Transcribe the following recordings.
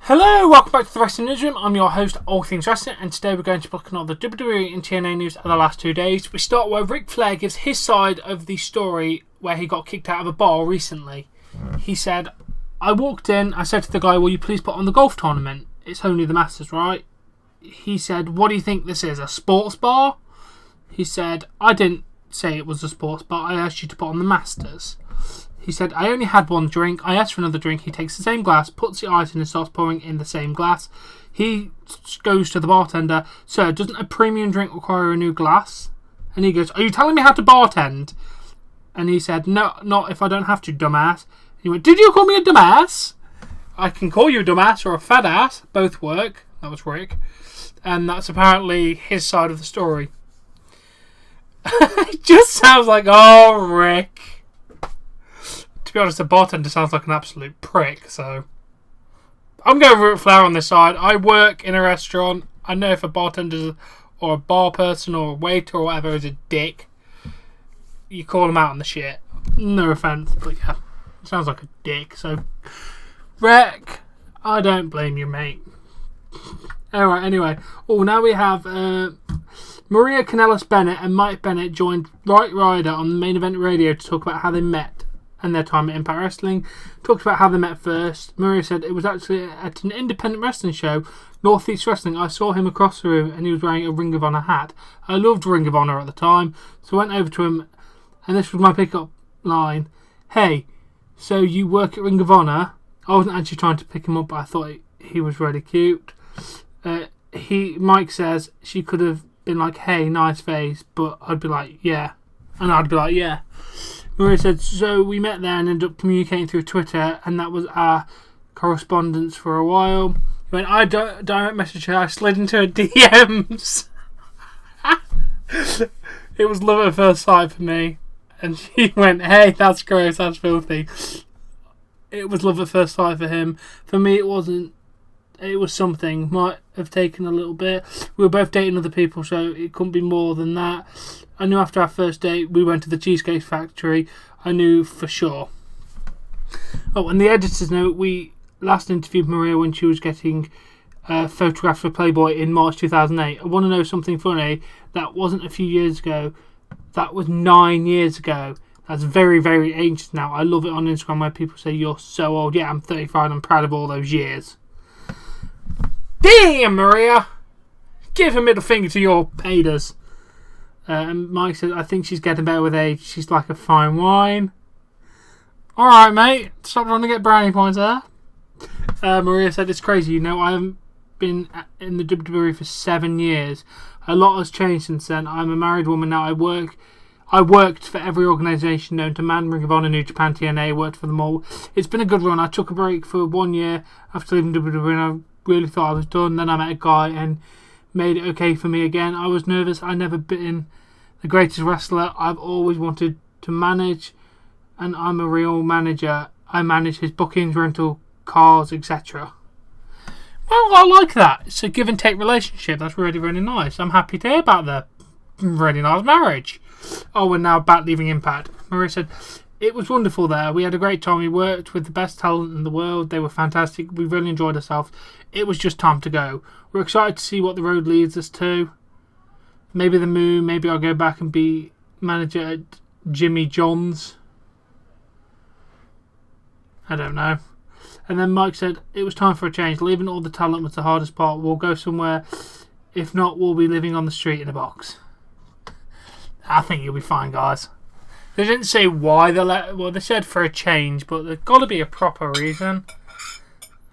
Hello, welcome back to the Wrestling Newsroom. I'm your host, All Things Wrestling, and today we're going to look at all the WWE and TNA news of the last 2 days. We start where Ric Flair gives his side of the story where he got kicked out of a bar recently. He said, I walked in, I said to the guy, will you please put on the golf tournament? It's only the Masters, right? He said, what do you think this is, a sports bar? He said, I didn't say it was a sports bar, I asked you to put on the Masters. He said, I only had one drink. I asked for another drink. He takes the same glass, puts the ice in and starts pouring in the same glass. He goes to the bartender, sir, doesn't a premium drink require a new glass? And he goes, are you telling me how to bartend? And he said, no, not if I don't have to, dumbass. And he went, did you call me a dumbass? I can call you a dumbass or a fat ass. Both work. That was Rick. And that's apparently his side of the story. It just sounds like, oh, Rick. To be honest, the bartender sounds like an absolute prick, so I'm going with Ric Flair on this side. I work in a restaurant. I know if a bartender or a bar person or a waiter or whatever is a dick, you call them out on the shit. No offence, but yeah, sounds like a dick. So, Rick, I don't blame you, mate. Alright, anyway. Oh, now we have Maria Kanellis-Bennett and Mike Bennett joined Right Rider on the Main Event Radio to talk about how they met and their time at Impact Wrestling. Talked about how they met first. Maria said it was actually at an independent wrestling show, Northeast Wrestling. I saw him across the room and he was wearing a Ring of Honor hat. I loved Ring of Honor at the time, so I went over to him and this was my pickup line. Hey, so you work at Ring of Honor? I wasn't actually trying to pick him up, but I thought he was really cute. Mike says she could have been like, hey, nice face, but I'd be like, yeah. And I'd be like, yeah. Maria said, so we met there and ended up communicating through Twitter, and that was our correspondence for a while. When I direct messaged her, I slid into her DMs. It was love at first sight for me. And she went, hey, that's gross, that's filthy. It was love at first sight for him. For me, it wasn't. It was something. Might have taken a little bit. We were both dating other people, so it couldn't be more than that. I knew after our first date we went to the Cheesecake Factory. I knew for sure. Oh, and the editor's note, we last interviewed Maria when she was getting photographed for Playboy in March 2008. I want to know something funny. That wasn't a few years ago. That was 9 years ago. That's very, very ancient now. I love it on Instagram where people say, you're so old. Yeah, I'm 35 and I'm proud of all those years. Damn, Maria! Give a middle finger to your haters. And Mike says, I think she's getting better with age. She's like a fine wine. Alright, mate. Stop trying to get brownie points there. Maria said, it's crazy. You know, I haven't been in the WWE for 7 years. A lot has changed since then. I'm a married woman now. I worked for every organisation known to man, Ring of Honor, New Japan, TNA, worked for them all. It's been a good run. I took a break for 1 year after leaving WWE and I really thought I was done. Then I met a guy and made it okay for me again. I was nervous. I've never been the greatest wrestler. I've always wanted to manage, and I'm a real manager. I manage his bookings, rental, cars, etc. Well, I like that. It's a give and take relationship. That's really, really nice. I'm happy to hear about the really nice marriage. Oh, and now about leaving Impact. Maria said, it was wonderful there. We had a great time. We worked with the best talent in the world. They were fantastic. We really enjoyed ourselves. It was just time to go. We're excited to see what the road leads us to. Maybe the moon. Maybe I'll go back and be manager at Jimmy John's. I don't know. And then Mike said, it was time for a change. Leaving all the talent was the hardest part. We'll go somewhere. If not, we'll be living on the street in a box. I think you'll be fine, guys. They didn't say why they let. Well, they said for a change, but there's got to be a proper reason.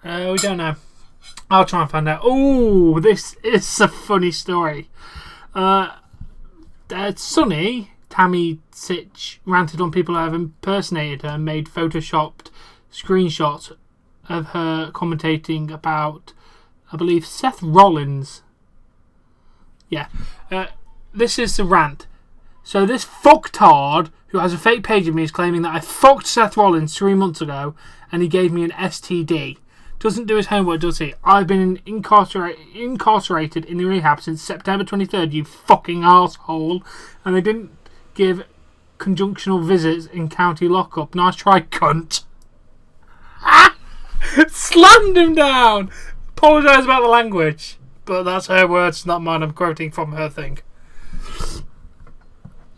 We don't know. I'll try and find out. Oh, this is a funny story. Sunny, Tammy Sitch, ranted on people who have impersonated her and made photoshopped screenshots of her commentating about, I believe, Seth Rollins. Yeah. This is the rant. So this fucktard who has a fake page of me is claiming that I fucked Seth Rollins 3 months ago and he gave me an STD. Doesn't do his homework, does he? I've been incarcerated in the rehab since September 23rd, you fucking asshole. And they didn't give conjunctional visits in county lockup. Nice try, cunt. Slammed him down. Apologise about the language, but that's her words, not mine. I'm quoting from her thing.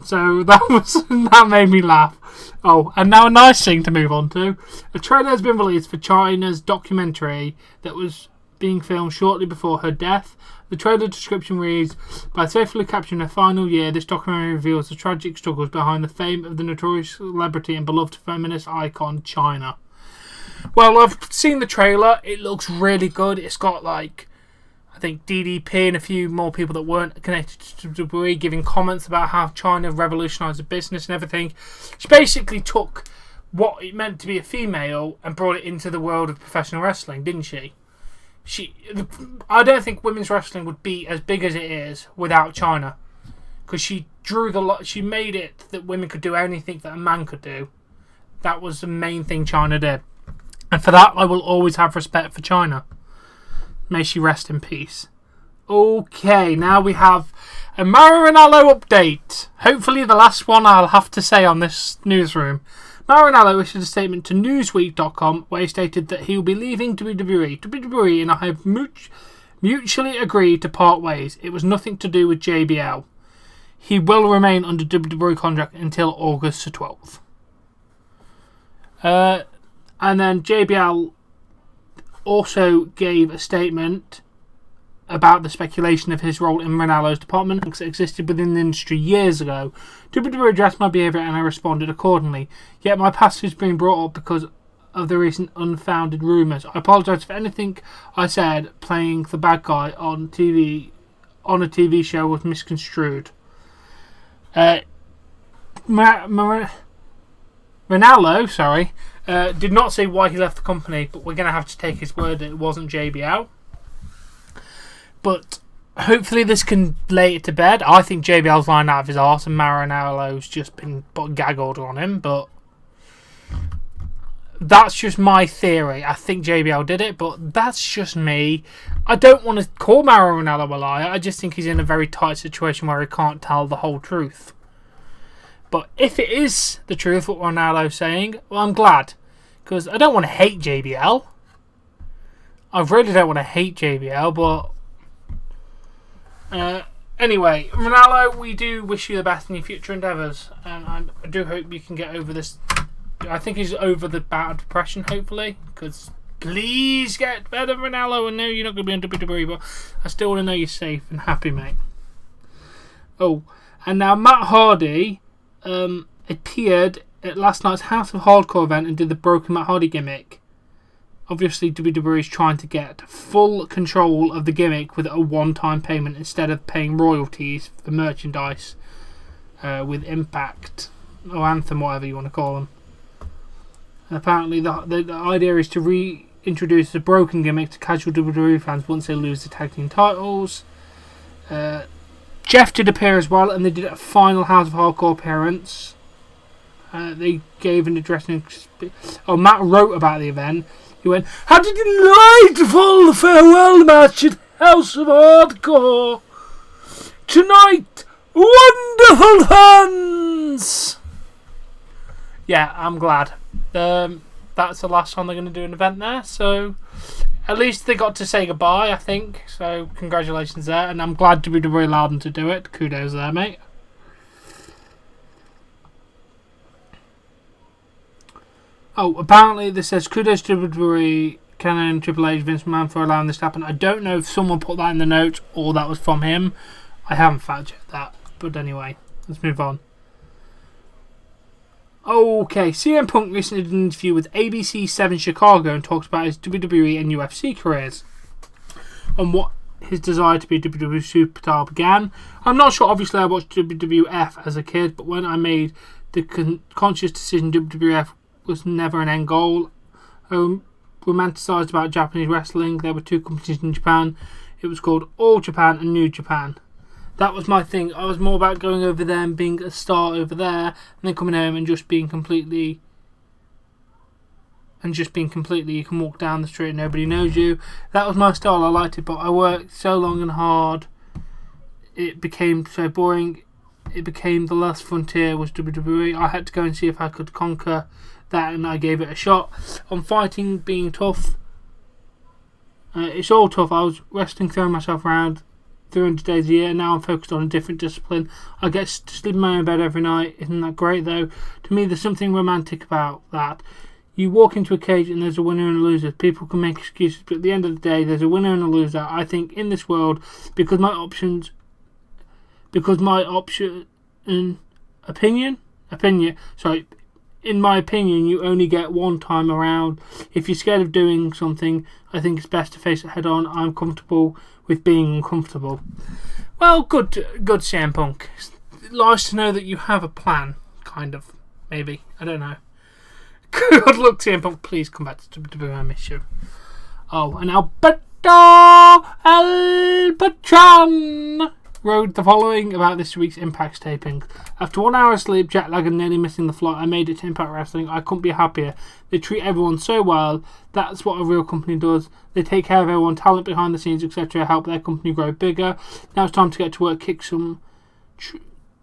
So that made me laugh. Oh, and now a nice thing to move on to. A trailer has been released for China's documentary that was being filmed shortly before her death. The trailer description reads, by faithfully capturing her final year, this documentary reveals the tragic struggles behind the fame of the notorious celebrity and beloved feminist icon, China. Well, I've seen the trailer. It looks really good. It's got, I think DDP and a few more people that weren't connected to WWE giving comments about how China revolutionised the business and everything. She basically took what it meant to be a female and brought it into the world of professional wrestling, didn't she? I don't think women's wrestling would be as big as it is without China, because she made it that women could do anything that a man could do. That was the main thing China did, and for that I will always have respect for China. May she rest in peace. Okay, now we have a Mauro Ranallo update. Hopefully the last one I'll have to say on this newsroom. Mauro Ranallo issued a statement to Newsweek.com where he stated that he will be leaving WWE. WWE and I have mutually agreed to part ways. It was nothing to do with JBL. He will remain under WWE contract until August the 12th. And then JBL also gave a statement about the speculation of his role in Ranallo's department that existed within the industry years ago. WWE addressed my behaviour and I responded accordingly. Yet my past is being brought up because of the recent unfounded rumours. I apologise for anything I said playing the bad guy on a TV show was misconstrued. Ranallo, did not say why he left the company, but we're going to have to take his word that it wasn't JBL. But hopefully this can lay it to bed. I think JBL's lying out of his arse and Mauro Ranallo's just been put a gag order on him, but that's just my theory. I think JBL did it, but that's just me. I don't want to call Mauro Ranallo a liar. I just think he's in a very tight situation where he can't tell the whole truth. But if it is the truth, what Ranallo's saying, well, I'm glad. Because I don't want to hate JBL. I really don't want to hate JBL, but anyway, Ranallo, we do wish you the best in your future endeavours. And I do hope you can get over this. I think he's over the bout of depression, hopefully. Because please get better, Ranallo. I know you're not going to be on WWE, but I still want to know you're safe and happy, mate. Oh, and now Matt Hardy appeared at last night's House of Hardcore event and did the Broken Matt Hardy gimmick. Obviously, WWE is trying to get full control of the gimmick with a one-time payment instead of paying royalties for merchandise with Impact or Anthem, whatever you want to call them. And apparently, the idea is to reintroduce the broken gimmick to casual WWE fans once they lose the tag team titles. Jeff did appear as well, and they did a final House of Hardcore appearance. They gave an address. Matt wrote about the event. He went, "Had a delightful farewell match at House of Hardcore. Tonight, wonderful fans." Yeah, I'm glad. That's the last time they're going to do an event there, so at least they got to say goodbye, I think. So congratulations there, and I'm glad WWE allowed them to do it. Kudos there, mate. Oh, apparently this says kudos to WWE, Canon and Triple H, Vince McMahon for allowing this to happen. I don't know if someone put that in the notes or that was from him. I haven't fact checked that, but anyway, let's move on. Okay, CM Punk recently did an interview with ABC 7 Chicago and talked about his WWE and UFC careers and what his desire to be a WWE superstar began. I'm not sure, obviously I watched WWF as a kid, but when I made the conscious decision WWF was never an end goal. I romanticised about Japanese wrestling. There were two companies in Japan. It was called All Japan and New Japan. That was my thing. I was more about going over there and being a star over there, and then coming home and just being completely. You can walk down the street and nobody knows you. That was my style. I liked it, but I worked so long and hard. It became so boring. It became the last frontier was WWE. I had to go and see if I could conquer that, and I gave it a shot. On fighting, being tough, It's all tough. I was wrestling, throwing myself around 300 days a year. Now I'm focused on a different discipline. I get to sleep in my own bed every night. Isn't that great, though? To me, there's something romantic about that. You walk into a cage and there's a winner and a loser. People can make excuses, but at the end of the day, there's a winner and a loser. I think in this world, because my in my opinion, you only get one time around. If you're scared of doing something, I think it's best to face it head on. I'm comfortable with being uncomfortable. Well, good CM Punk. It's nice to know that you have a plan, kind of, maybe. I don't know. Good luck, CM Punk. Please come back to WWE. I miss you. Oh, and Alberto El Patron wrote the following about this week's Impact taping. After 1 hour of sleep, jet lag and nearly missing the flight, I made it to Impact Wrestling. I couldn't be happier. They treat everyone so well. That's what a real company does. They take care of everyone, talent behind the scenes, etc. Help their company grow bigger. Now it's time to get to work, kick some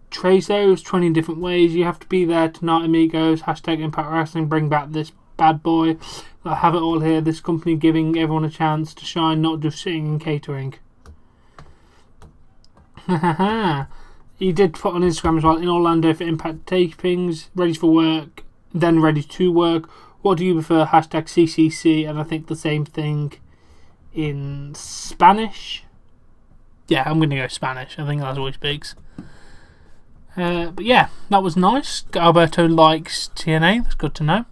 Trezos 20 different ways. You have to be there tonight, amigos. Hashtag Impact Wrestling. Bring back this bad boy. I have it all here. This company giving everyone a chance to shine, not just sitting and catering. He did put on Instagram as well, in Orlando for Impact tapings, ready for work, then ready to work. What do you prefer? Hashtag CCC, and I think the same thing in Spanish. Yeah, I'm going to go Spanish. I think that's what he speaks. But yeah, that was nice. Alberto likes TNA. That's good to know.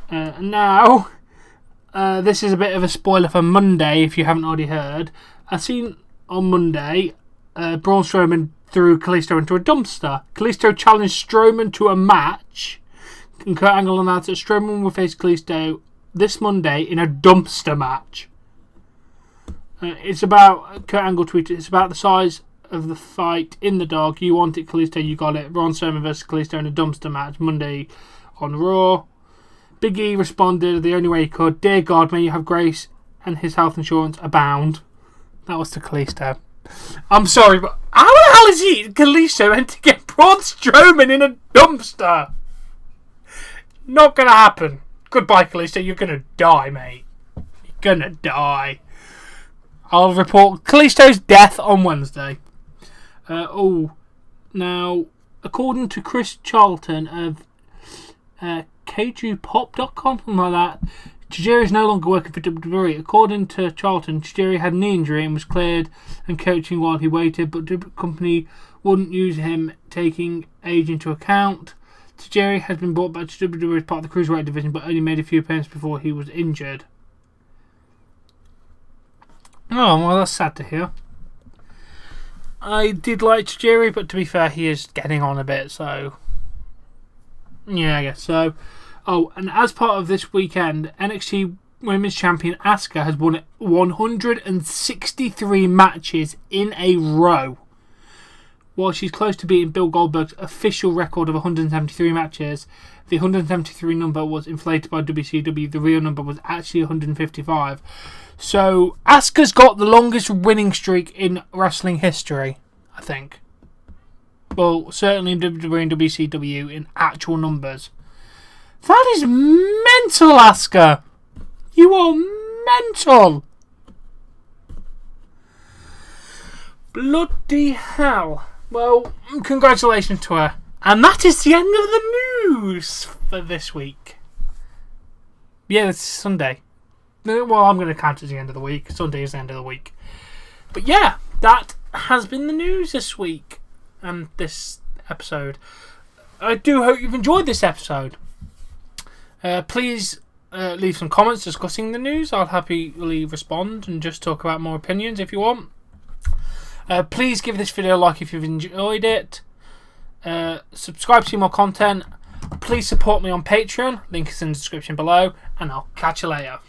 Now, this is a bit of a spoiler for Monday, if you haven't already heard. I've seen on Monday, Braun Strowman threw Kalisto into a dumpster. Kalisto challenged Strowman to a match, and Kurt Angle announced that Strowman will face Kalisto this Monday in a dumpster match. It's about, Kurt Angle tweeted, it's about the size of the fight in the dog. You want it, Kalisto, you got it. Braun Strowman versus Kalisto in a dumpster match Monday on Raw. Big E responded the only way he could. Dear God, may you have grace and his health insurance abound. That was to Kalisto. I'm sorry, but how the hell is Kalisto meant to get Braun Strowman in a dumpster? Not gonna happen. Goodbye, Kalisto. You're gonna die, mate. You're gonna die. I'll report Kalisto's death on Wednesday. Now, according to Chris Charlton of KJPop.com, something like that, Tajiri is no longer working for WWE. According to Charlton, Tajiri had a knee injury and was cleared and coaching while he waited, but the company wouldn't use him, taking age into account. Tajiri has been brought back to WWE as part of the Cruiserweight division, but only made a few appearances before he was injured. Oh, well, that's sad to hear. I did like Tajiri, but to be fair, he is getting on a bit, so yeah, I guess so. Oh, and as part of this weekend, NXT Women's Champion Asuka has won 163 matches in a row. While she's close to beating Bill Goldberg's official record of 173 matches, the 173 number was inflated by WCW. The real number was actually 155. So, Asuka's got the longest winning streak in wrestling history, I think. Well, certainly in WWE and WCW in actual numbers. That is mental, Asuka. You are mental. Bloody hell. Well, congratulations to her. And that is the end of the news for this week. Yeah, it's Sunday. Well, I'm going to count it as the end of the week. Sunday is the end of the week. But yeah, that has been the news this week and this episode. I do hope you've enjoyed this episode. Please leave some comments discussing the news. I'll happily respond and just talk about more opinions if you want. Please give this video a like if you've enjoyed it. Subscribe to see more content. Please support me on Patreon. Link is in the description below. And I'll catch you later.